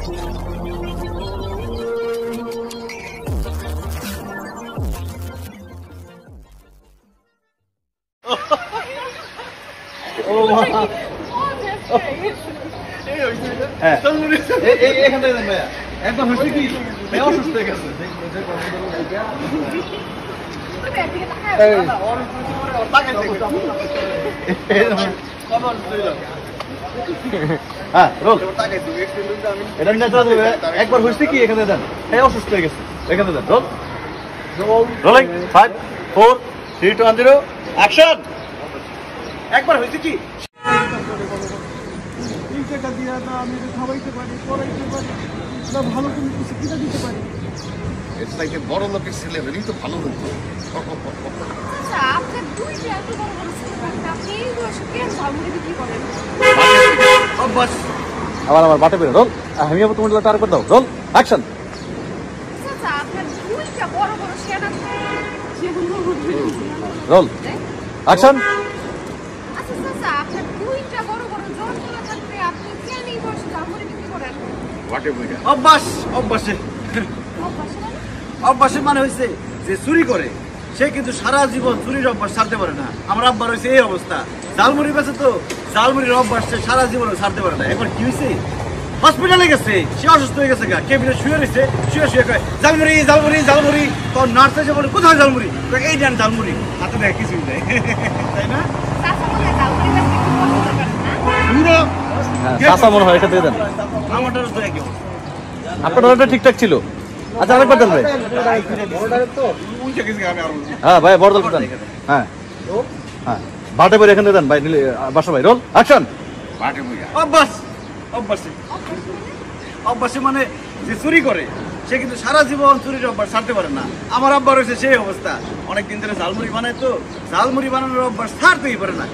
এখান থেকে দেন ভাইয়া, একবার হচ্ছে কি ভাইয়া অসুস্থ হয়ে গেছে। একবার হচ্ছে কি এখানে দেন, হ্যাঁ অসুস্থ হয়ে গেছে, এখানে দেন। Rolling 5 4 3 2 1 0 action. একবার হয়েছে কি এই টাকা দিয়ে না আমি খাওয়াইতে পারি, পড়াইতে পারি না, ভালো কোনো কিছু কিনে দিতে পারি। এর থেকে বড় লোকের ছেলে হলেই তো ভালো হতো। আপনার দুইটা এত বড় বড় ছেলে থাকতে আপনি এই বয়সে কেন ঝালমুড়ি বিক্রি করেন? অভ্যাস। আবার আমার বাটে বেরো। রোল। আমি আবার তোমার টার করে দাও। Roll action. চাচা আপনার দুইটা বড় বড় শেয়ার আছে। Roll action. আচ্ছা চাচা আপনার দুইটা বড় বড় যন্ত্র থাকতে আপনি কেন এই বয়সে ঝালমুড়ি বিক্রি করেন? অভ্যাস। অভ্যাসে অভ্যাসে মানে হয়েছে যে চুরি করে সে কিন্তু সারা জীবন চুরির অভ্যাস ছাড়তে পারে না। আমার আব্বার হয়েছে এই অবস্থা, জালমুড়ি বেঁচে তো জালমুড়ির অভ্যাস সে সারা জীবন ছাড়তে পারে না। একবার কি হয়েছে, হসপিটালে গেছে, সে অসুস্থ হয়ে গেছে, কেবিনে শুয়ে রয়েছে, শুয়ে শুয়ে কয় জালমুড়ি জালমুড়ি জালমুড়ি। তোর নার্স এসে বলে কোথায় জালমুড়ি, এই দেন জালমুড়ি, হাতে দেয় কিছুই নেই, তাই না? চাচা মনে হয় ঝালমুড়ি বেচতে একটু কষ্ট করে না? চাচা মনে হয় এটা দিয়ে দেন। আমারটারও তো একই। আপনার অর্ডারটা ঠিকঠাক ছিল। আচ্ছা আরেকবার দেন ভাই। হ্যাঁ ভাই বড় দলটা দেন। হ্যাঁ হ্যাঁ বাটে বের এখানে দেন ভাই, বাসা ভাই। Roll action. অভ্যাস। অভ্যাসে অভ্যাসে মানে যে চুরি করে সে কিন্তু সারা জীবন চুরির অভ্যাস ছাড়তে পারে না। আমার আব্বার হয়েছে সেই অবস্থা, অনেকদিন ধরে ঝালমুড়ি বানায় তো ঝালমুড়ি বানানোর অভ্যাস ছাড়তেই পারে না।